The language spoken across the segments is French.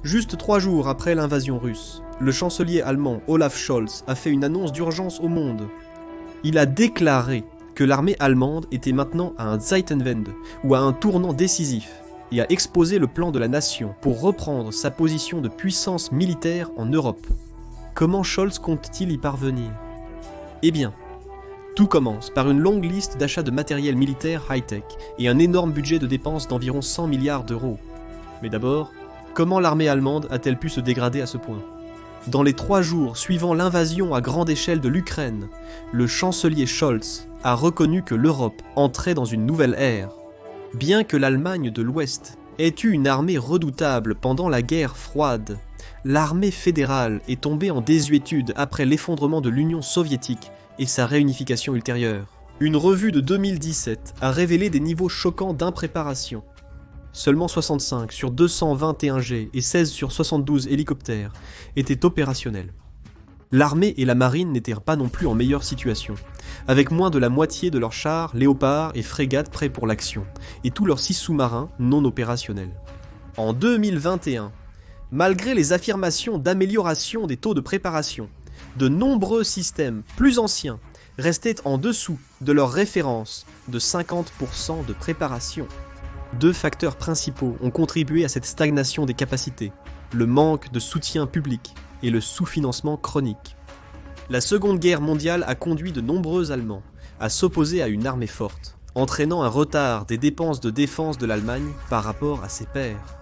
Juste 3 jours après l'invasion russe, le chancelier allemand Olaf Scholz a fait une annonce d'urgence au monde. Il a déclaré que l'armée allemande était maintenant à un Zeitenwende, ou à un tournant décisif, et a exposé le plan de la nation pour reprendre sa position de puissance militaire en Europe. Comment Scholz compte-t-il y parvenir? Eh bien, tout commence par une longue liste d'achats de matériel militaire high-tech et un énorme budget de dépenses d'environ 100 milliards d'euros. Mais d'abord, comment l'armée allemande a-t-elle pu se dégrader à ce point? Dans les 3 jours suivant l'invasion à grande échelle de l'Ukraine, le chancelier Scholz a reconnu que l'Europe entrait dans une nouvelle ère. Bien que l'Allemagne de l'Ouest ait eu une armée redoutable pendant la guerre froide, l'armée fédérale est tombée en désuétude après l'effondrement de l'Union soviétique et sa réunification ultérieure. Une revue de 2017 a révélé des niveaux choquants d'impréparation. Seulement 65 sur 221 jets et 16 sur 72 hélicoptères étaient opérationnels. L'armée et la marine n'étaient pas non plus en meilleure situation, avec moins de la moitié de leurs chars, léopards et frégates prêts pour l'action, et tous leurs 6 sous-marins non opérationnels. En 2021, malgré les affirmations d'amélioration des taux de préparation, de nombreux systèmes plus anciens restaient en dessous de leur référence de 50% de préparation. 2 facteurs principaux ont contribué à cette stagnation des capacités, le manque de soutien public et le sous-financement chronique. La Seconde Guerre mondiale a conduit de nombreux Allemands à s'opposer à une armée forte, entraînant un retard des dépenses de défense de l'Allemagne par rapport à ses pairs.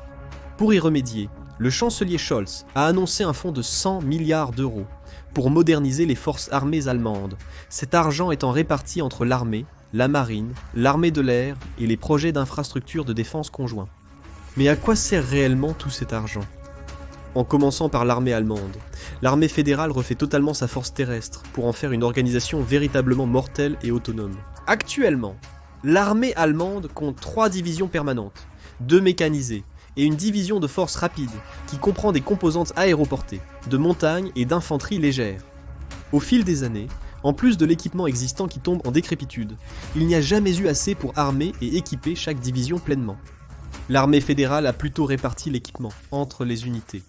Pour y remédier, le chancelier Scholz a annoncé un fonds de 100 milliards d'euros pour moderniser les forces armées allemandes, cet argent étant réparti entre l'armée, la marine, l'armée de l'air et les projets d'infrastructures de défense conjoints. Mais à quoi sert réellement tout cet argent? En commençant par l'armée allemande, l'armée fédérale refait totalement sa force terrestre pour en faire une organisation véritablement mortelle et autonome. Actuellement, l'armée allemande compte 3 divisions permanentes, 2 mécanisées et une division de force rapide qui comprend des composantes aéroportées, de montagne et d'infanterie légère. Au fil des années, en plus de l'équipement existant qui tombe en décrépitude, il n'y a jamais eu assez pour armer et équiper chaque division pleinement. L'armée fédérale a plutôt réparti l'équipement entre les unités.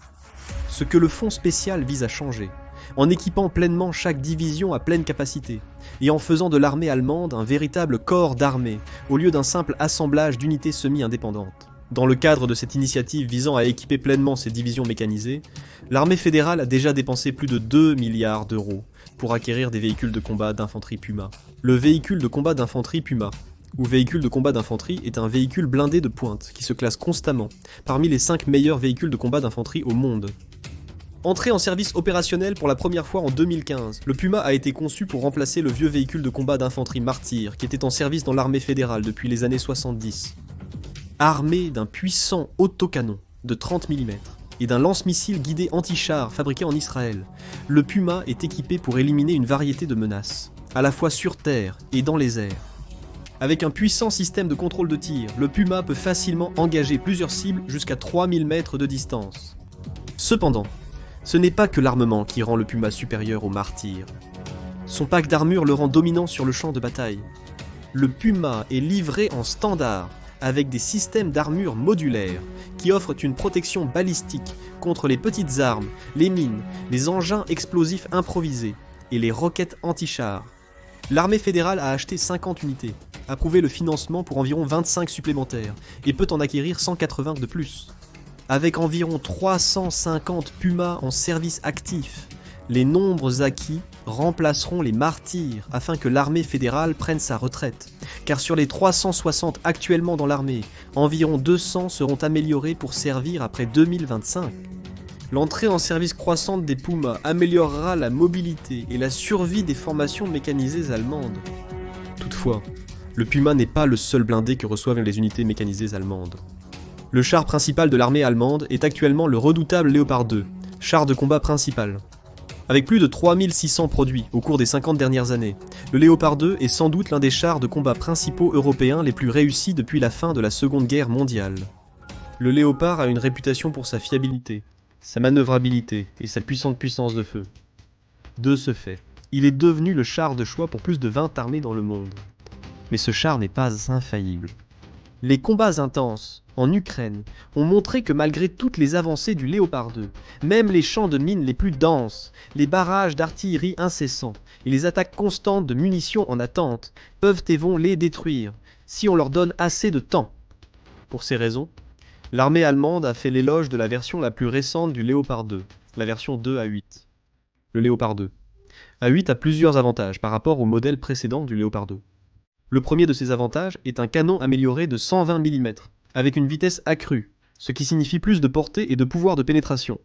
Ce que le fonds spécial vise à changer, en équipant pleinement chaque division à pleine capacité, et en faisant de l'armée allemande un véritable corps d'armée, au lieu d'un simple assemblage d'unités semi-indépendantes. Dans le cadre de cette initiative visant à équiper pleinement ces divisions mécanisées, l'armée fédérale a déjà dépensé plus de 2 milliards d'euros pour acquérir des véhicules de combat d'infanterie Puma. Le véhicule de combat d'infanterie Puma, ou véhicule de combat d'infanterie, est un véhicule blindé de pointe qui se classe constamment parmi les 5 meilleurs véhicules de combat d'infanterie au monde. Entré en service opérationnel pour la première fois en 2015, le Puma a été conçu pour remplacer le vieux véhicule de combat d'infanterie Martyr qui était en service dans l'armée fédérale depuis les années 70. Armé d'un puissant autocanon de 30 mm et d'un lance-missile guidé anti-char fabriqué en Israël, le Puma est équipé pour éliminer une variété de menaces, à la fois sur terre et dans les airs. Avec un puissant système de contrôle de tir, le Puma peut facilement engager plusieurs cibles jusqu'à 3000 mètres de distance. Cependant, ce n'est pas que l'armement qui rend le Puma supérieur au Martyr. Son pack d'armure le rend dominant sur le champ de bataille. Le Puma est livré en standard, avec des systèmes d'armure modulaires qui offrent une protection balistique contre les petites armes, les mines, les engins explosifs improvisés et les roquettes anti-chars. L'armée fédérale a acheté 50 unités, approuvé le financement pour environ 25 supplémentaires et peut en acquérir 180 de plus. Avec environ 350 Pumas en service actif, les nombres acquis remplaceront les martyrs afin que l'armée fédérale prenne sa retraite. Car sur les 360 actuellement dans l'armée, environ 200 seront améliorés pour servir après 2025. L'entrée en service croissante des Pumas améliorera la mobilité et la survie des formations mécanisées allemandes. Toutefois, le Puma n'est pas le seul blindé que reçoivent les unités mécanisées allemandes. Le char principal de l'armée allemande est actuellement le redoutable Léopard 2, char de combat principal. Avec plus de 3600 produits au cours des 50 dernières années, le Léopard 2 est sans doute l'un des chars de combat principaux européens les plus réussis depuis la fin de la Seconde Guerre mondiale. Le Léopard a une réputation pour sa fiabilité, sa manœuvrabilité et sa puissante puissance de feu. De ce fait, il est devenu le char de choix pour plus de 20 armées dans le monde. Mais ce char n'est pas infaillible. Les combats intenses, en Ukraine, ont montré que malgré toutes les avancées du Léopard 2, même les champs de mines les plus denses, les barrages d'artillerie incessants et les attaques constantes de munitions en attente peuvent et vont les détruire, si on leur donne assez de temps. Pour ces raisons, l'armée allemande a fait l'éloge de la version la plus récente du Léopard 2, la version 2A8. Le Léopard 2. A8 a plusieurs avantages par rapport au modèle précédent du Léopard 2. Le premier de ces avantages est un canon amélioré de 120 mm, avec une vitesse accrue, ce qui signifie plus de portée et de pouvoir de pénétration.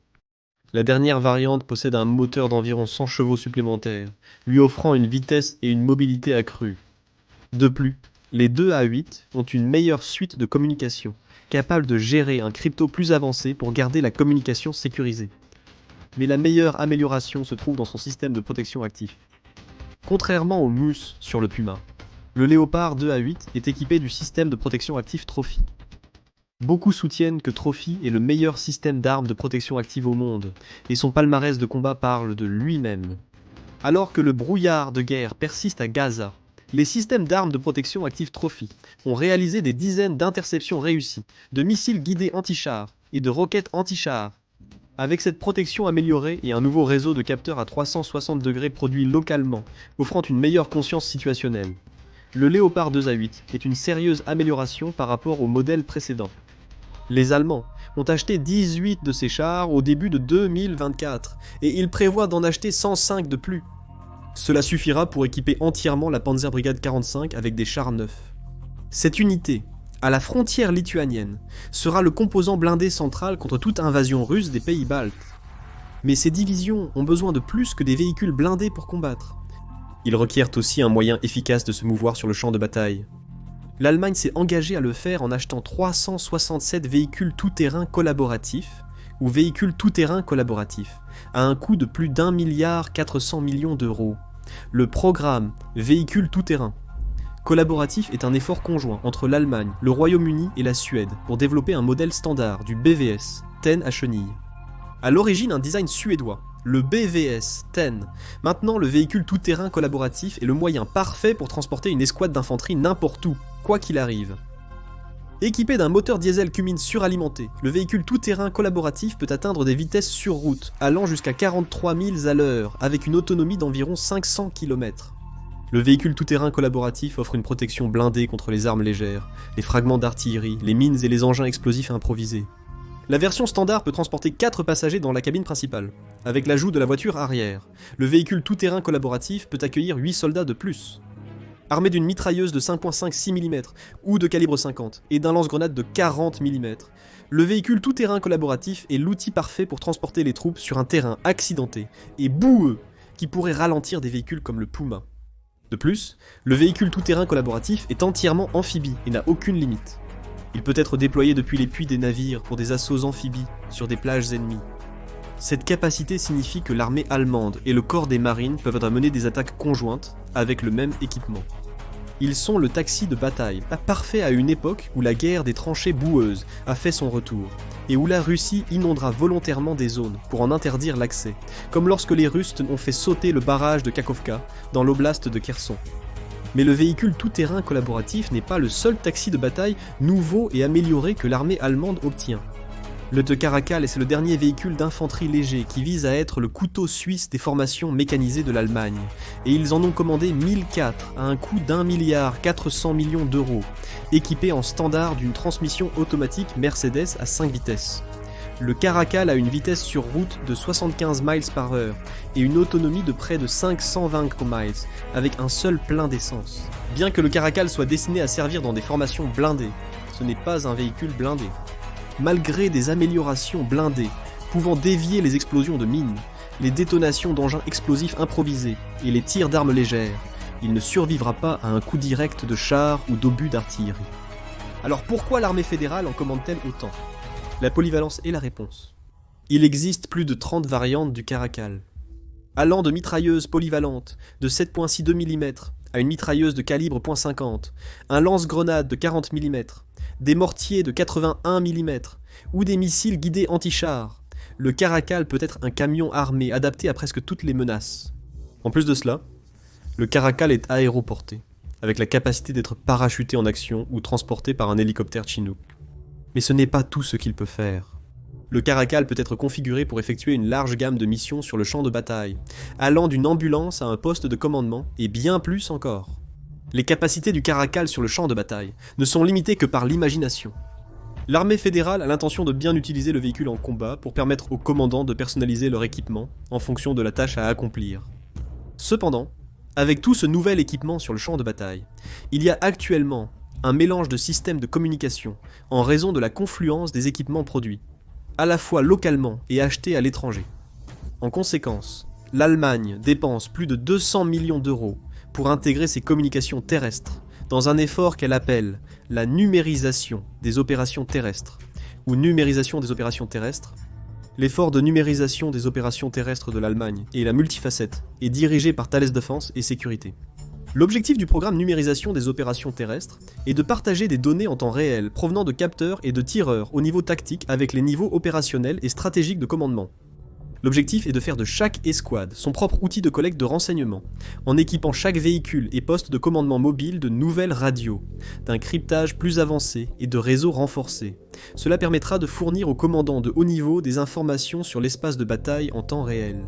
La dernière variante possède un moteur d'environ 100 chevaux supplémentaires, lui offrant une vitesse et une mobilité accrues. De plus, les deux A8 ont une meilleure suite de communication, capable de gérer un crypto plus avancé pour garder la communication sécurisée. Mais la meilleure amélioration se trouve dans son système de protection actif. Contrairement au Mus sur le Puma, le Léopard 2A8 est équipé du système de protection active Trophy. Beaucoup soutiennent que Trophy est le meilleur système d'armes de protection active au monde, et son palmarès de combat parle de lui-même. Alors que le brouillard de guerre persiste à Gaza, les systèmes d'armes de protection active Trophy ont réalisé des dizaines d'interceptions réussies, de missiles guidés anti-chars et de roquettes anti-chars. Avec cette protection améliorée et un nouveau réseau de capteurs à 360 degrés produit localement, offrant une meilleure conscience situationnelle, le Léopard 2A8 est une sérieuse amélioration par rapport au modèle précédent. Les Allemands ont acheté 18 de ces chars au début de 2024 et ils prévoient d'en acheter 105 de plus. Cela suffira pour équiper entièrement la Panzerbrigade 45 avec des chars neufs. Cette unité, à la frontière lituanienne, sera le composant blindé central contre toute invasion russe des pays baltes. Mais ces divisions ont besoin de plus que des véhicules blindés pour combattre. Ils requièrent aussi un moyen efficace de se mouvoir sur le champ de bataille. L'Allemagne s'est engagée à le faire en achetant 367 véhicules tout-terrain collaboratifs, ou véhicules tout-terrain collaboratifs, à un coût de plus d'1,4 milliard d'euros. Le programme Véhicules tout-terrain collaboratif est un effort conjoint entre l'Allemagne, le Royaume-Uni et la Suède pour développer un modèle standard du BVS, TEN à chenilles. À l'origine un design suédois, le BVS TEN. Maintenant, le véhicule tout-terrain collaboratif est le moyen parfait pour transporter une escouade d'infanterie n'importe où, quoi qu'il arrive. Équipé d'un moteur diesel Cummins suralimenté, le véhicule tout-terrain collaboratif peut atteindre des vitesses sur route, allant jusqu'à 43 milles à l'heure, avec une autonomie d'environ 500 km. Le véhicule tout-terrain collaboratif offre une protection blindée contre les armes légères, les fragments d'artillerie, les mines et les engins explosifs improvisés. La version standard peut transporter 4 passagers dans la cabine principale. Avec l'ajout de la voiture arrière, le véhicule tout-terrain collaboratif peut accueillir 8 soldats de plus. Armé d'une mitrailleuse de 5,56 mm ou de calibre 50 et d'un lance-grenade de 40 mm, le véhicule tout-terrain collaboratif est l'outil parfait pour transporter les troupes sur un terrain accidenté et boueux qui pourrait ralentir des véhicules comme le Puma. De plus, le véhicule tout-terrain collaboratif est entièrement amphibie et n'a aucune limite. Il peut être déployé depuis les puits des navires pour des assauts amphibies sur des plages ennemies. Cette capacité signifie que l'armée allemande et le corps des marines peuvent mener des attaques conjointes avec le même équipement. Ils sont le taxi de bataille, parfait à une époque où la guerre des tranchées boueuses a fait son retour, et où la Russie inondera volontairement des zones pour en interdire l'accès, comme lorsque les Russes ont fait sauter le barrage de Kakhovka dans l'oblast de Kherson. Mais le véhicule tout-terrain collaboratif n'est pas le seul taxi de bataille nouveau et amélioré que l'armée allemande obtient. Le Caracal est le dernier véhicule d'infanterie léger qui vise à être le couteau suisse des formations mécanisées de l'Allemagne, et ils en ont commandé 1004 à un coût d'1,4 milliard d'euros, équipé en standard d'une transmission automatique Mercedes à 5 vitesses. Le Caracal a une vitesse sur route de 75 miles par heure et une autonomie de près de 520 miles, avec un seul plein d'essence. Bien que le Caracal soit destiné à servir dans des formations blindées, ce n'est pas un véhicule blindé. Malgré des améliorations blindées, pouvant dévier les explosions de mines, les détonations d'engins explosifs improvisés et les tirs d'armes légères, il ne survivra pas à un coup direct de chars ou d'obus d'artillerie. Alors pourquoi l'armée fédérale en commande-t-elle autant ? La polyvalence est la réponse. Il existe plus de 30 variantes du Caracal. Allant de mitrailleuses polyvalentes de 7,62 mm à une mitrailleuse de calibre .50, un lance-grenade de 40 mm, des mortiers de 81 mm ou des missiles guidés anti-chars, le Caracal peut être un camion armé adapté à presque toutes les menaces. En plus de cela, le Caracal est aéroporté. avec la capacité d'être parachuté en action ou transporté par un hélicoptère Chinook. Mais ce n'est pas tout ce qu'il peut faire. Le Caracal peut être configuré pour effectuer une large gamme de missions sur le champ de bataille, allant d'une ambulance à un poste de commandement, et bien plus encore. Les capacités du Caracal sur le champ de bataille ne sont limitées que par l'imagination. L'armée fédérale a l'intention de bien utiliser le véhicule en combat pour permettre aux commandants de personnaliser leur équipement en fonction de la tâche à accomplir. Cependant, avec tout ce nouvel équipement sur le champ de bataille, il y a actuellement un mélange de systèmes de communication en raison de la confluence des équipements produits, à la fois localement et achetés à l'étranger. En conséquence, l'Allemagne dépense plus de 200 millions d'euros pour intégrer ses communications terrestres dans un effort qu'elle appelle la numérisation des opérations terrestres, ou numérisation des opérations terrestres. L'effort de numérisation des opérations terrestres de l'Allemagne et la multifacette est dirigé par Thales Défense et Sécurité. L'objectif du programme numérisation des opérations terrestres est de partager des données en temps réel provenant de capteurs et de tireurs au niveau tactique avec les niveaux opérationnels et stratégiques de commandement. L'objectif est de faire de chaque escouade son propre outil de collecte de renseignements, en équipant chaque véhicule et poste de commandement mobile de nouvelles radios, d'un cryptage plus avancé et de réseaux renforcés. Cela permettra de fournir aux commandants de haut niveau des informations sur l'espace de bataille en temps réel.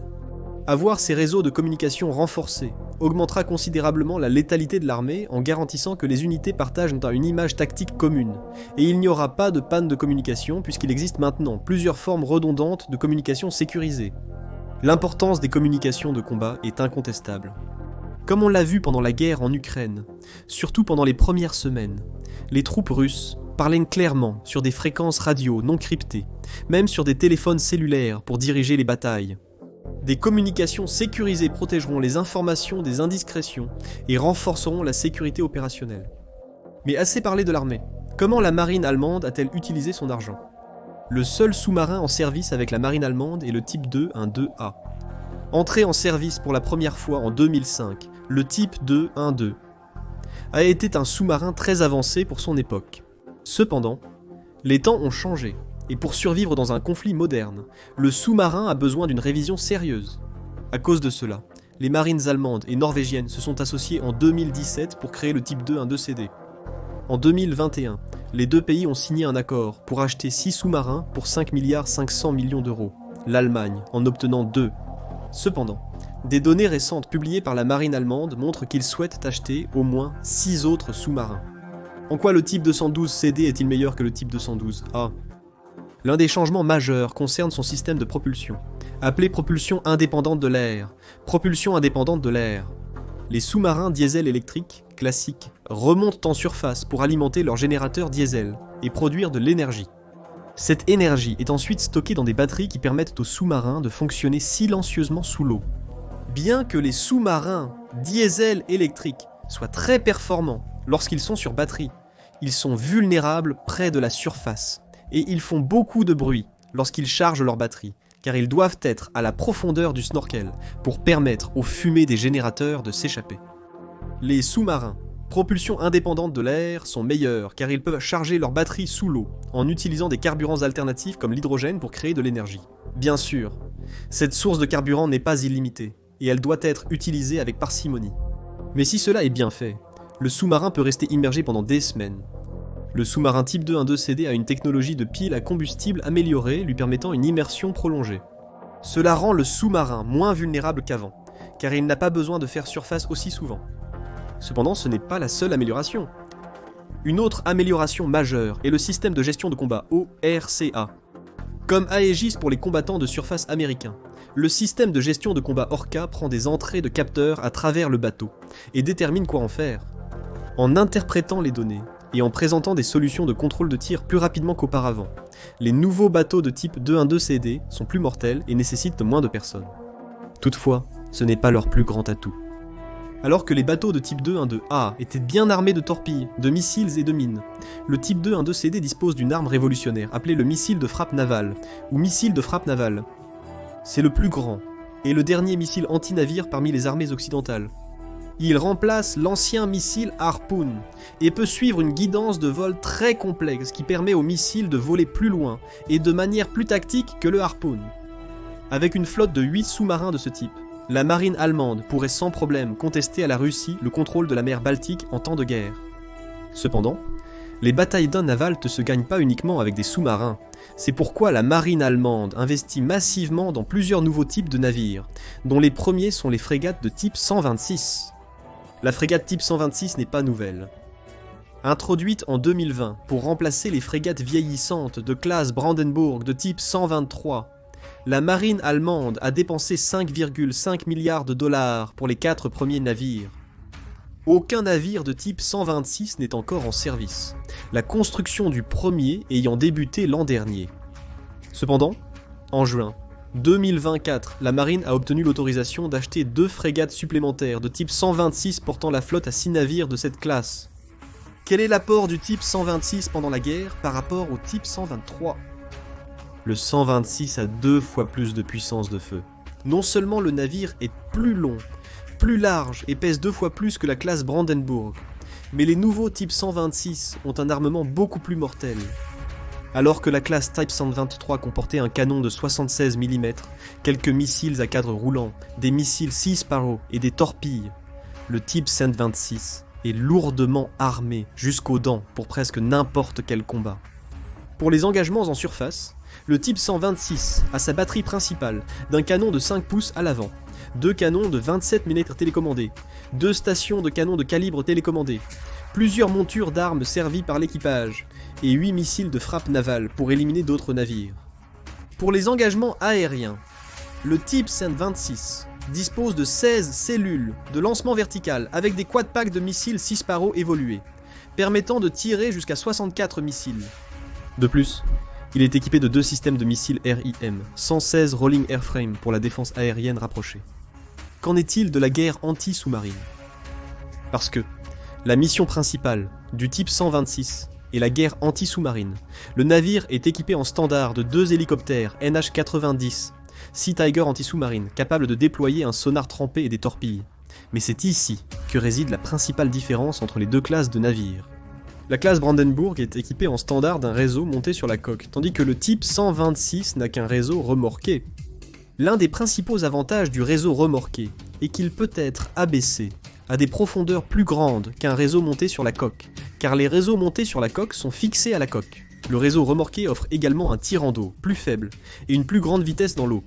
Avoir ces réseaux de communication renforcés augmentera considérablement la létalité de l'armée en garantissant que les unités partagent une image tactique commune, et il n'y aura pas de panne de communication puisqu'il existe maintenant plusieurs formes redondantes de communication sécurisée. L'importance des communications de combat est incontestable. Comme on l'a vu pendant la guerre en Ukraine, surtout pendant les premières semaines, les troupes russes parlaient clairement sur des fréquences radio non cryptées, même sur des téléphones cellulaires pour diriger les batailles. Des communications sécurisées protégeront les informations des indiscrétions et renforceront la sécurité opérationnelle. Mais assez parlé de l'armée. Comment la marine allemande a-t-elle utilisé son argent ? Le seul sous-marin en service avec la marine allemande est le type 2, un 2A. Entré en service pour la première fois en 2005, le type 2, un 2 a été un sous-marin très avancé pour son époque. Cependant, les temps ont changé. Et pour survivre dans un conflit moderne, le sous-marin a besoin d'une révision sérieuse. À cause de cela, les marines allemandes et norvégiennes se sont associées en 2017 pour créer le type 2, un 2CD. En 2021, les deux pays ont signé un accord pour acheter 6 sous-marins pour 5,5 milliards d'euros, l'Allemagne en obtenant 2. Cependant, des données récentes publiées par la marine allemande montrent qu'ils souhaitent acheter au moins 6 autres sous-marins. En quoi le type 212 CD est-il meilleur que le type 212A ? L'un des changements majeurs concerne son système de propulsion, appelé propulsion indépendante de l'air. Propulsion indépendante de l'air. Les sous-marins diesel électriques, classiques, remontent en surface pour alimenter leur générateur diesel et produire de l'énergie. Cette énergie est ensuite stockée dans des batteries qui permettent aux sous-marins de fonctionner silencieusement sous l'eau. Bien que les sous-marins diesel électriques soient très performants lorsqu'ils sont sur batterie, ils sont vulnérables près de la surface. Et ils font beaucoup de bruit lorsqu'ils chargent leur batterie, car ils doivent être à la profondeur du snorkel pour permettre aux fumées des générateurs de s'échapper. Les sous-marins, propulsion indépendante de l'air, sont meilleurs car ils peuvent charger leur batterie sous l'eau en utilisant des carburants alternatifs comme l'hydrogène pour créer de l'énergie. Bien sûr, cette source de carburant n'est pas illimitée et elle doit être utilisée avec parcimonie. Mais si cela est bien fait, le sous-marin peut rester immergé pendant des semaines. Le sous-marin type 2, un 2CD a une technologie de pile à combustible améliorée lui permettant une immersion prolongée. Cela rend le sous-marin moins vulnérable qu'avant, car il n'a pas besoin de faire surface aussi souvent. Cependant, ce n'est pas la seule amélioration. Une autre amélioration majeure est le système de gestion de combat ORCA. Comme Aegis pour les combattants de surface américains, le système de gestion de combat Orca prend des entrées de capteurs à travers le bateau et détermine quoi en faire. En interprétant les données, et en présentant des solutions de contrôle de tir plus rapidement qu'auparavant. Les nouveaux bateaux de type 212 CD sont plus mortels et nécessitent moins de personnes. Toutefois, ce n'est pas leur plus grand atout. Alors que les bateaux de type 212A étaient bien armés de torpilles, de missiles et de mines, le type 212 CD dispose d'une arme révolutionnaire appelée le missile de frappe navale, ou missile de frappe navale. C'est le plus grand, et le dernier missile anti-navire parmi les armées occidentales. Il remplace l'ancien missile Harpoon et peut suivre une guidance de vol très complexe qui permet au missile de voler plus loin et de manière plus tactique que le Harpoon. Avec une flotte de 8 sous-marins de ce type, La marine allemande pourrait sans problème contester à la Russie le contrôle de la mer Baltique en temps de guerre. Cependant, les batailles navales ne se gagnent pas uniquement avec des sous-marins. C'est pourquoi la marine allemande investit massivement dans plusieurs nouveaux types de navires, dont les premiers sont les frégates de type 126. La frégate type 126 n'est pas nouvelle. Introduite en 2020 pour remplacer les frégates vieillissantes de classe Brandenburg de type 123, la marine allemande a dépensé 5,5 milliards de dollars pour les 4 premiers navires. Aucun navire de type 126 n'est encore en service, la construction du premier ayant débuté l'an dernier. Cependant, en juin 2024, la marine a obtenu l'autorisation d'acheter 2 frégates supplémentaires de type 126 portant la flotte à 6 navires de cette classe. Quel est l'apport du type 126 pendant la guerre par rapport au type 123 ? Le 126 a 2 fois plus de puissance de feu. Non seulement le navire est plus long, plus large et pèse 2 fois plus que la classe Brandenburg, mais les nouveaux types 126 ont un armement beaucoup plus mortel. Alors que la classe Type 123 comportait un canon de 76 mm, quelques missiles à cadre roulant, des missiles Sea Sparrow et des torpilles, le type 126 est lourdement armé jusqu'aux dents pour presque n'importe quel combat. Pour les engagements en surface, le type 126 a sa batterie principale d'un canon de 5 pouces à l'avant, 2 canons de 27 mm télécommandés, 2 stations de canons de calibre télécommandé, plusieurs montures d'armes servies par l'équipage, et 8 missiles de frappe navale pour éliminer d'autres navires. Pour les engagements aériens, le type 126 dispose de 16 cellules de lancement vertical avec des quad-packs de missiles Sea Sparrow évolués, permettant de tirer jusqu'à 64 missiles. De plus, il est équipé de 2 systèmes de missiles RIM, 116 Rolling Airframe pour la défense aérienne rapprochée. Qu'en est-il de la guerre anti-sous-marine ? Parce que la mission principale du type 126 est la guerre anti-sous-marine. Le navire est équipé en standard de 2 hélicoptères NH-90, Sea Tiger anti-sous-marine, capables de déployer un sonar trempé et des torpilles. Mais c'est ici que réside la principale différence entre les 2 classes de navires. La classe Brandenburg est équipée en standard d'un réseau monté sur la coque, tandis que le type 126 n'a qu'un réseau remorqué. L'un des principaux avantages du réseau remorqué est qu'il peut être abaissé à des profondeurs plus grandes qu'un réseau monté sur la coque, car les réseaux montés sur la coque sont fixés à la coque. Le réseau remorqué offre également un tirant d'eau plus faible et une plus grande vitesse dans l'eau,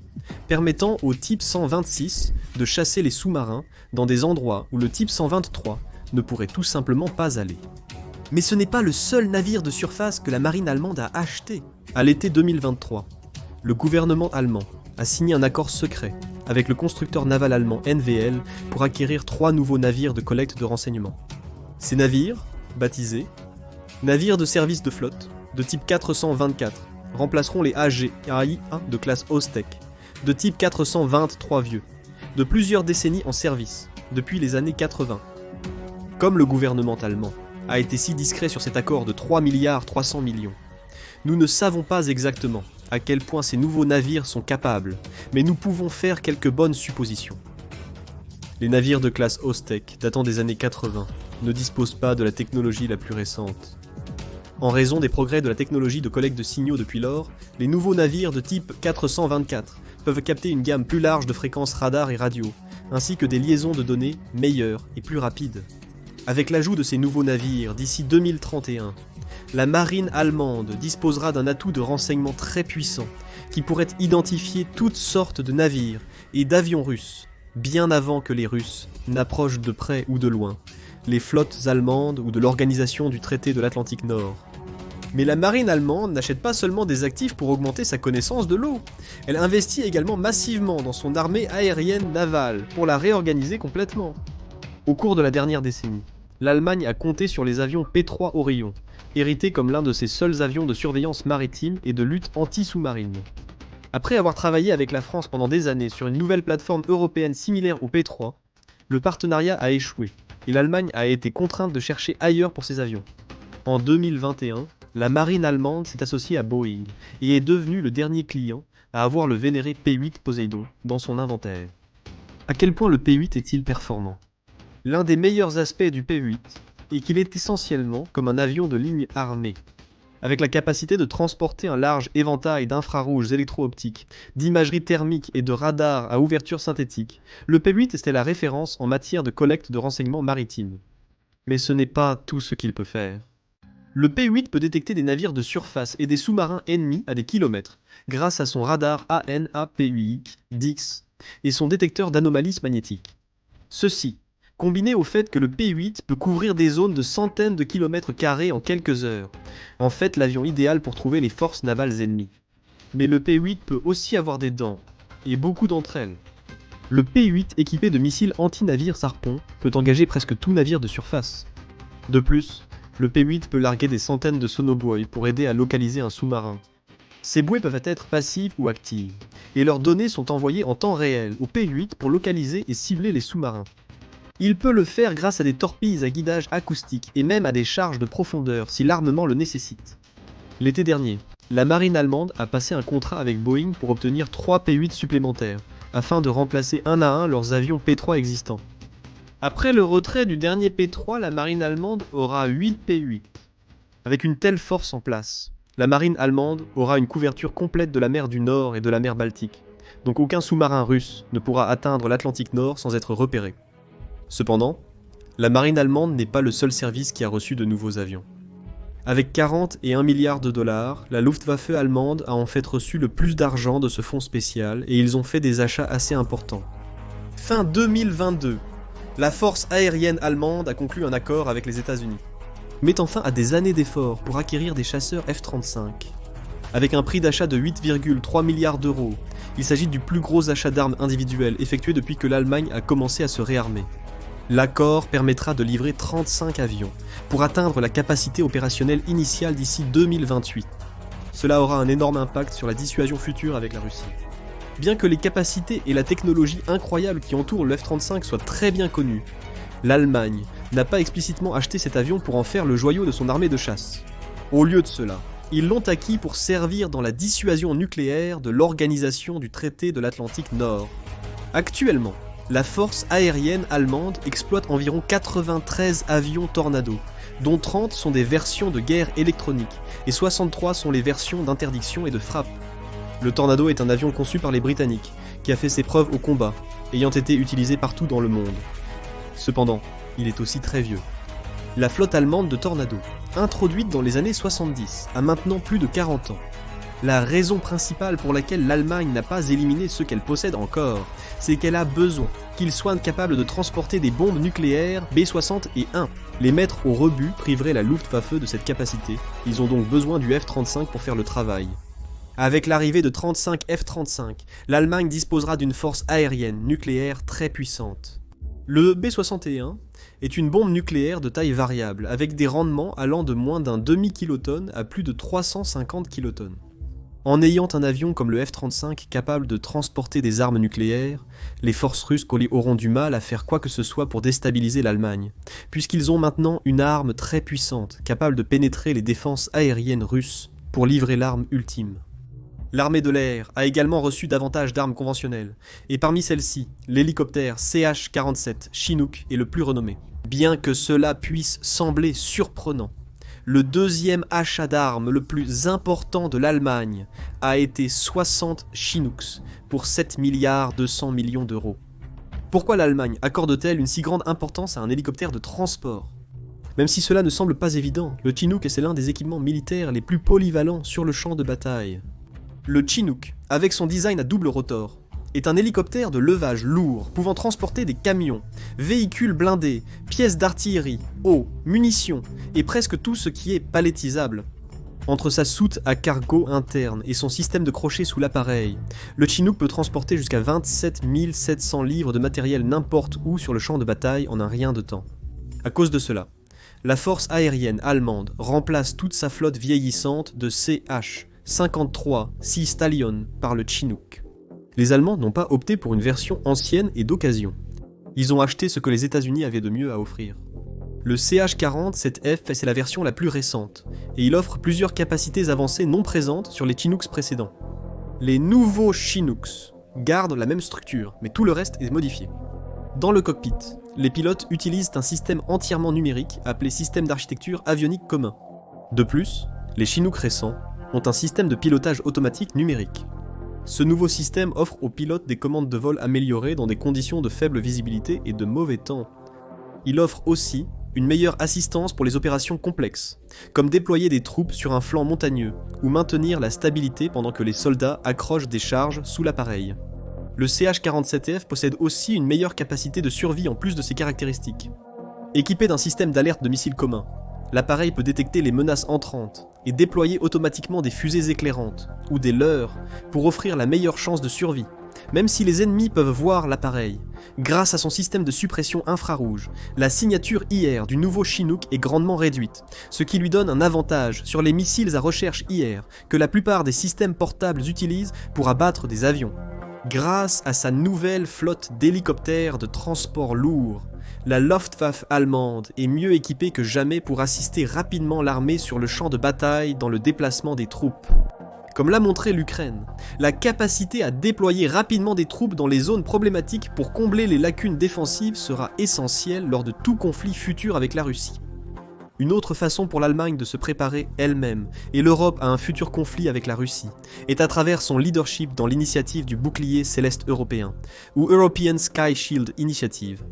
permettant au type 126 de chasser les sous-marins dans des endroits où le type 123 ne pourrait tout simplement pas aller. Mais ce n'est pas le seul navire de surface que la marine allemande a acheté. À l'été 2023, le gouvernement allemand a signé un accord secret avec le constructeur naval allemand NVL pour acquérir 3 nouveaux navires de collecte de renseignements. Ces navires, baptisés navires de service de flotte de type 424, remplaceront les AG-AI-1 de classe Ostek, de type 423 vieux, de plusieurs décennies en service, depuis les années 80. Comme le gouvernement allemand a été si discret sur cet accord de 3 milliards 300 millions, nous ne savons pas exactement à quel point ces nouveaux navires sont capables, mais nous pouvons faire quelques bonnes suppositions. Les navires de classe Ostek, datant des années 80, ne disposent pas de la technologie la plus récente. En raison des progrès de la technologie de collecte de signaux depuis lors, les nouveaux navires de type 424 peuvent capter une gamme plus large de fréquences radar et radio, ainsi que des liaisons de données meilleures et plus rapides. Avec l'ajout de ces nouveaux navires d'ici 2031, la marine allemande disposera d'un atout de renseignement très puissant qui pourrait identifier toutes sortes de navires et d'avions russes, bien avant que les Russes n'approchent de près ou de loin les flottes allemandes ou de l'organisation du traité de l'Atlantique Nord. Mais la marine allemande n'achète pas seulement des actifs pour augmenter sa connaissance de l'eau, elle investit également massivement dans son armée aérienne navale pour la réorganiser complètement. Au cours de la dernière décennie, l'Allemagne a compté sur les avions P-3 Orion, hérités comme l'un de ses seuls avions de surveillance maritime et de lutte anti-sous-marine. Après avoir travaillé avec la France pendant des années sur une nouvelle plateforme européenne similaire au P-3, le partenariat a échoué, et l'Allemagne a été contrainte de chercher ailleurs pour ses avions. En 2021, la marine allemande s'est associée à Boeing, et est devenue le dernier client à avoir le vénéré P-8 Poseidon dans son inventaire. À quel point le P-8 est-il performant ? L'un des meilleurs aspects du P-8 est qu'il est essentiellement comme un avion de ligne armée. Avec la capacité de transporter un large éventail d'infrarouges électro-optiques, d'imagerie thermique et de radars à ouverture synthétique, le P8 était la référence en matière de collecte de renseignements maritimes. Mais ce n'est pas tout ce qu'il peut faire. Le P8 peut détecter des navires de surface et des sous-marins ennemis à des kilomètres, grâce à son radar ANAPUI-DIX et son détecteur d'anomalies magnétiques. Ceci, combiné au fait que le P8 peut couvrir des zones de centaines de kilomètres carrés en quelques heures, en fait l'avion idéal pour trouver les forces navales ennemies. Mais le P8 peut aussi avoir des dents, et beaucoup d'entre elles. Le P8 équipé de missiles anti-navires Harpon peut engager presque tout navire de surface. De plus, le P8 peut larguer des centaines de sonobuoys pour aider à localiser un sous-marin. Ces bouées peuvent être passives ou actives, et leurs données sont envoyées en temps réel au P8 pour localiser et cibler les sous-marins. Il peut le faire grâce à des torpilles à guidage acoustique et même à des charges de profondeur si l'armement le nécessite. L'été dernier, la marine allemande a passé un contrat avec Boeing pour obtenir 3 P8 supplémentaires, afin de remplacer un à un leurs avions P3 existants. Après le retrait du dernier P3, la marine allemande aura 8 P8. Avec une telle force en place, la marine allemande aura une couverture complète de la mer du Nord et de la mer Baltique, donc aucun sous-marin russe ne pourra atteindre l'Atlantique Nord sans être repéré. Cependant, la marine allemande n'est pas le seul service qui a reçu de nouveaux avions. Avec 40 et 1 milliard de dollars, la Luftwaffe allemande a en fait reçu le plus d'argent de ce fonds spécial et ils ont fait des achats assez importants. Fin 2022, la force aérienne allemande a conclu un accord avec les États-Unis, mettant fin à des années d'efforts pour acquérir des chasseurs F-35. Avec un prix d'achat de 8,3 milliards d'euros, il s'agit du plus gros achat d'armes individuelles effectué depuis que l'Allemagne a commencé à se réarmer. L'accord permettra de livrer 35 avions, pour atteindre la capacité opérationnelle initiale d'ici 2028. Cela aura un énorme impact sur la dissuasion future avec la Russie. Bien que les capacités et la technologie incroyable qui entourent le F-35 soient très bien connues, l'Allemagne n'a pas explicitement acheté cet avion pour en faire le joyau de son armée de chasse. Au lieu de cela, ils l'ont acquis pour servir dans la dissuasion nucléaire de l'Organisation du Traité de l'Atlantique Nord. Actuellement, la force aérienne allemande exploite environ 93 avions Tornado, dont 30 sont des versions de guerre électronique et 63 sont les versions d'interdiction et de frappe. Le Tornado est un avion conçu par les Britanniques, qui a fait ses preuves au combat, ayant été utilisé partout dans le monde. Cependant, il est aussi très vieux. La flotte allemande de Tornado, introduite dans les années 70, a maintenant plus de 40 ans. La raison principale pour laquelle l'Allemagne n'a pas éliminé ceux qu'elle possède encore, c'est qu'elle a besoin qu'ils soient capables de transporter des bombes nucléaires B-60 et 1. Les mettre au rebut priverait la Luftwaffe de cette capacité, ils ont donc besoin du F-35 pour faire le travail. Avec l'arrivée de 35 F-35, l'Allemagne disposera d'une force aérienne nucléaire très puissante. Le B-61 est une bombe nucléaire de taille variable, avec des rendements allant de moins d'un demi-kilotonne à plus de 350 kilotonnes. En ayant un avion comme le F-35 capable de transporter des armes nucléaires, les forces russes auront du mal à faire quoi que ce soit pour déstabiliser l'Allemagne, puisqu'ils ont maintenant une arme très puissante, capable de pénétrer les défenses aériennes russes pour livrer l'arme ultime. L'armée de l'air a également reçu davantage d'armes conventionnelles, et parmi celles-ci, l'hélicoptère CH-47 Chinook est le plus renommé. Bien que cela puisse sembler surprenant, le deuxième achat d'armes le plus important de l'Allemagne a été 60 Chinooks pour 7 milliards 200 millions d'euros. Pourquoi l'Allemagne accorde-t-elle une si grande importance à un hélicoptère de transport ? Même si cela ne semble pas évident, le Chinook est l'un des équipements militaires les plus polyvalents sur le champ de bataille. Le Chinook, avec son design à double rotor, est un hélicoptère de levage lourd pouvant transporter des camions, véhicules blindés, pièces d'artillerie, eau, munitions et presque tout ce qui est palettisable. Entre sa soute à cargo interne et son système de crochet sous l'appareil, le Chinook peut transporter jusqu'à 27 700 livres de matériel n'importe où sur le champ de bataille en un rien de temps. À cause de cela, la force aérienne allemande remplace toute sa flotte vieillissante de CH-53 Sea Stallion par le Chinook. Les Allemands n'ont pas opté pour une version ancienne et d'occasion. Ils ont acheté ce que les États-Unis avaient de mieux à offrir. Le CH-47F, c'est la version la plus récente, et il offre plusieurs capacités avancées non présentes sur les Chinooks précédents. Les nouveaux Chinooks gardent la même structure, mais tout le reste est modifié. Dans le cockpit, les pilotes utilisent un système entièrement numérique appelé système d'architecture avionique commun. De plus, Les Chinook récents ont un système de pilotage automatique numérique. Ce nouveau système offre aux pilotes des commandes de vol améliorées dans des conditions de faible visibilité et de mauvais temps. Il offre aussi une meilleure assistance pour les opérations complexes, comme déployer des troupes sur un flanc montagneux ou maintenir la stabilité pendant que les soldats accrochent des charges sous l'appareil. Le CH-47F possède aussi une meilleure capacité de survie en plus de ses caractéristiques. Équipé d'un système d'alerte de missiles commun, l'appareil peut détecter les menaces entrantes et déployer automatiquement des fusées éclairantes ou des leurres pour offrir la meilleure chance de survie, même si les ennemis peuvent voir l'appareil. Grâce à son système de suppression infrarouge, la signature IR du nouveau Chinook est grandement réduite, ce qui lui donne un avantage sur les missiles à recherche IR que la plupart des systèmes portables utilisent pour abattre des avions. Grâce à sa nouvelle flotte d'hélicoptères de transport lourd, la Luftwaffe allemande est mieux équipée que jamais pour assister rapidement l'armée sur le champ de bataille dans le déplacement des troupes. Comme l'a montré l'Ukraine, la capacité à déployer rapidement des troupes dans les zones problématiques pour combler les lacunes défensives sera essentielle lors de tout conflit futur avec la Russie. Une autre façon pour l'Allemagne de se préparer elle-même et l'Europe à un futur conflit avec la Russie est à travers son leadership dans l'initiative du bouclier céleste européen, ou European Sky Shield Initiative.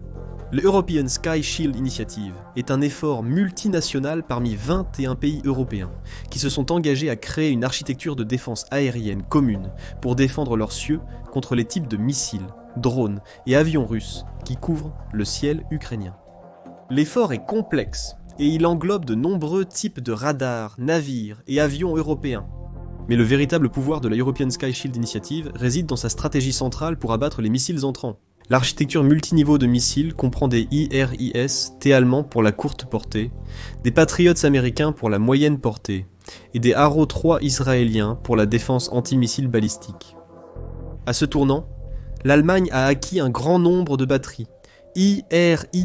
Le European Sky Shield Initiative est un effort multinational parmi 21 pays européens qui se sont engagés à créer une architecture de défense aérienne commune pour défendre leurs cieux contre les types de missiles, drones et avions russes qui couvrent le ciel ukrainien. L'effort est complexe et il englobe de nombreux types de radars, navires et avions européens. Mais le véritable pouvoir de la European Sky Shield Initiative réside dans sa stratégie centrale pour abattre les missiles entrants. L'architecture multiniveau de missiles comprend des IRIS-T allemands pour la courte portée, des Patriots américains pour la moyenne portée, et des Arrow 3 israéliens pour la défense antimissile balistique. À ce tournant, l'Allemagne a acquis un grand nombre de batteries, IRIS-T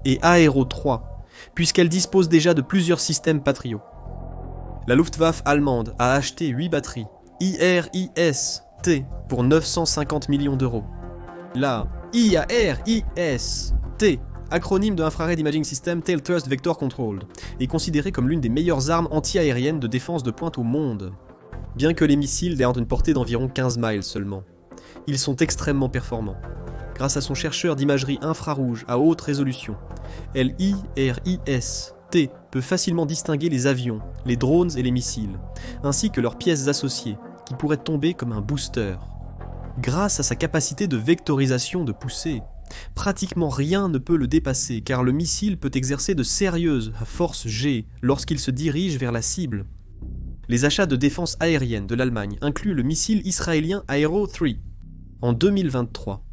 et Aero 3, puisqu'elle dispose déjà de plusieurs systèmes Patriot. La Luftwaffe allemande a acheté 8 batteries, IRIS-T, pour 950 millions d'euros. La IARIS-T, acronyme de Infrared Imaging System Tail Thrust Vector Controlled, est considérée comme l'une des meilleures armes anti-aériennes de défense de pointe au monde. Bien que les missiles aient une portée d'environ 15 miles seulement, ils sont extrêmement performants. Grâce à son chercheur d'imagerie infrarouge à haute résolution, l'IRIS-T peut facilement distinguer les avions, les drones et les missiles, ainsi que leurs pièces associées, qui pourraient tomber comme un booster. Grâce à sa capacité de vectorisation de poussée, pratiquement rien ne peut le dépasser car le missile peut exercer de sérieuses forces G lorsqu'il se dirige vers la cible. Les achats de défense aérienne de l'Allemagne incluent le missile israélien Aero 3. En 2023,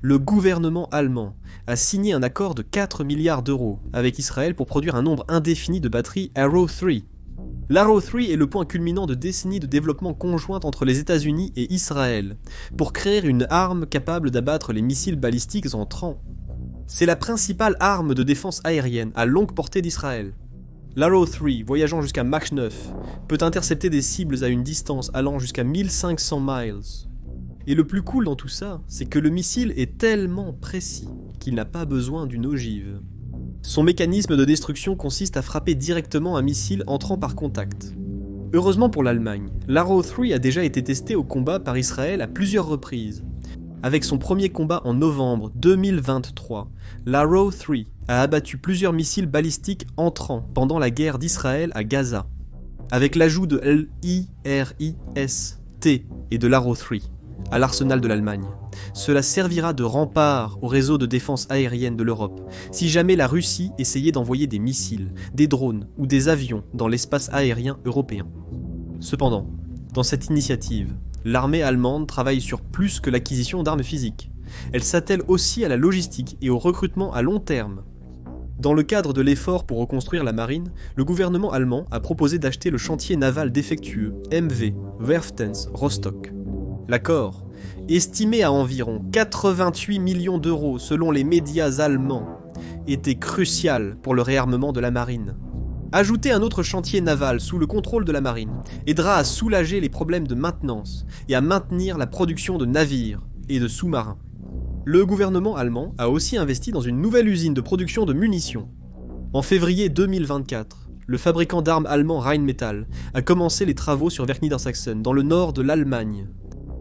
le gouvernement allemand a signé un accord de 4 milliards d'euros avec Israël pour produire un nombre indéfini de batteries Arrow 3. L'Arrow 3 est le point culminant de décennies de développement conjoint entre les États-Unis et Israël pour créer une arme capable d'abattre les missiles balistiques entrants. C'est la principale arme de défense aérienne à longue portée d'Israël. L'Arrow 3, voyageant jusqu'à Mach 9, peut intercepter des cibles à une distance allant jusqu'à 1500 miles. Et le plus cool dans tout ça, c'est que le missile est tellement précis qu'il n'a pas besoin d'une ogive. Son mécanisme de destruction consiste à frapper directement un missile entrant par contact. Heureusement pour l'Allemagne, l'Arrow 3 a déjà été testé au combat par Israël à plusieurs reprises. Avec son premier combat en novembre 2023, l'Arrow 3 a abattu plusieurs missiles balistiques entrants pendant la guerre d'Israël à Gaza. Avec l'ajout de l'IRIS-T et de l'Arrow 3 à l'arsenal de l'Allemagne, cela servira de rempart au réseau de défense aérienne de l'Europe si jamais la Russie essayait d'envoyer des missiles, des drones ou des avions dans l'espace aérien européen. Cependant, dans cette initiative, l'armée allemande travaille sur plus que l'acquisition d'armes physiques. Elle s'attelle aussi à la logistique et au recrutement à long terme. Dans le cadre de l'effort pour reconstruire la marine, le gouvernement allemand a proposé d'acheter le chantier naval défectueux MV Werftens Rostock. L'accord, estimé à environ 88 millions d'euros selon les médias allemands, était crucial pour le réarmement de la marine. Ajouter un autre chantier naval sous le contrôle de la marine aidera à soulager les problèmes de maintenance et à maintenir la production de navires et de sous-marins. Le gouvernement allemand a aussi investi dans une nouvelle usine de production de munitions. En février 2024, le fabricant d'armes allemand Rheinmetall a commencé les travaux sur Werkniedersachsen, dans le nord de l'Allemagne.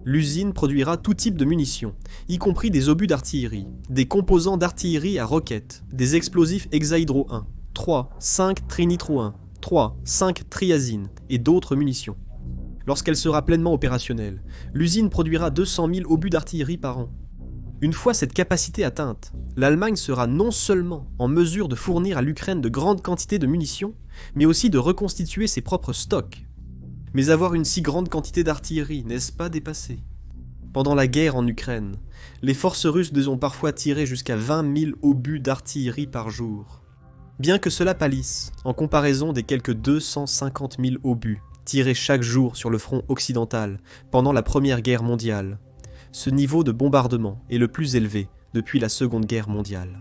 L'usine produira tout type de munitions, y compris des obus d'artillerie, des composants d'artillerie à roquettes, des explosifs hexahydro 1, 3, 5 trinitro 1, 3, 5 triazine et d'autres munitions. Lorsqu'elle sera pleinement opérationnelle, l'usine produira 200 000 obus d'artillerie par an. Une fois cette capacité atteinte, l'Allemagne sera non seulement en mesure de fournir à l'Ukraine de grandes quantités de munitions, mais aussi de reconstituer ses propres stocks. Mais avoir une si grande quantité d'artillerie, n'est-ce pas dépassé? Pendant la guerre en Ukraine, les forces russes ont parfois tiré jusqu'à 20 000 obus d'artillerie par jour. Bien que cela pâlisse, en comparaison des quelques 250 000 obus tirés chaque jour sur le front occidental pendant la Première Guerre mondiale, ce niveau de bombardement est le plus élevé depuis la Seconde Guerre mondiale.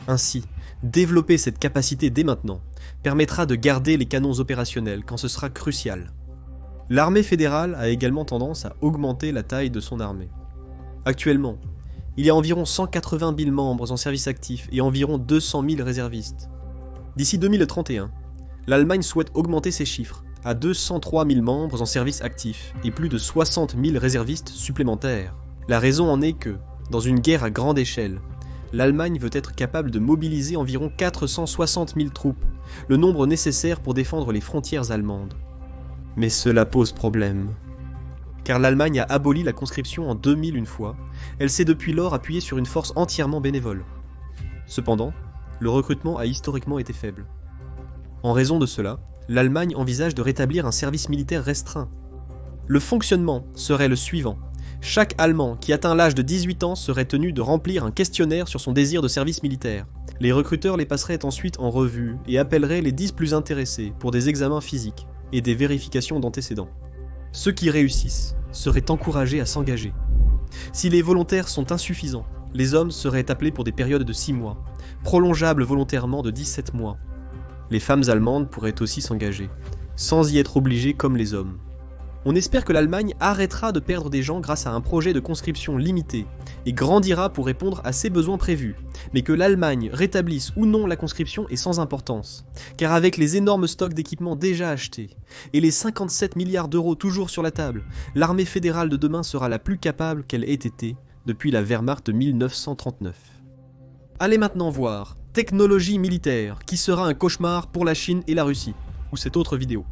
Ainsi, développer cette capacité dès maintenant permettra de garder les canons opérationnels quand ce sera crucial. L'armée fédérale a également tendance à augmenter la taille de son armée. Actuellement, il y a environ 180 000 membres en service actif et environ 200 000 réservistes. D'ici 2031, l'Allemagne souhaite augmenter ces chiffres à 203 000 membres en service actif et plus de 60 000 réservistes supplémentaires. La raison en est que, dans une guerre à grande échelle, l'Allemagne veut être capable de mobiliser environ 460 000 troupes, le nombre nécessaire pour défendre les frontières allemandes. Mais cela pose problème. Car l'Allemagne a aboli la conscription en 2000 une fois, elle s'est depuis lors appuyée sur une force entièrement bénévole. Cependant, le recrutement a historiquement été faible. En raison de cela, l'Allemagne envisage de rétablir un service militaire restreint. Le fonctionnement serait le suivant. Chaque Allemand qui atteint l'âge de 18 ans serait tenu de remplir un questionnaire sur son désir de service militaire. Les recruteurs les passeraient ensuite en revue et appelleraient les 10 plus intéressés pour des examens physiques et des vérifications d'antécédents. Ceux qui réussissent seraient encouragés à s'engager. Si les volontaires sont insuffisants, les hommes seraient appelés pour des périodes de 6 mois, prolongeables volontairement de 17 mois. Les femmes allemandes pourraient aussi s'engager, sans y être obligées comme les hommes. On espère que l'Allemagne arrêtera de perdre des gens grâce à un projet de conscription limité et grandira pour répondre à ses besoins prévus, mais que l'Allemagne rétablisse ou non la conscription est sans importance, car avec les énormes stocks d'équipements déjà achetés et les 57 milliards d'euros toujours sur la table, l'armée fédérale de demain sera la plus capable qu'elle ait été depuis la Wehrmacht de 1939. Allez maintenant voir Technologie militaire, qui sera un cauchemar pour la Chine et la Russie, ou cette autre vidéo.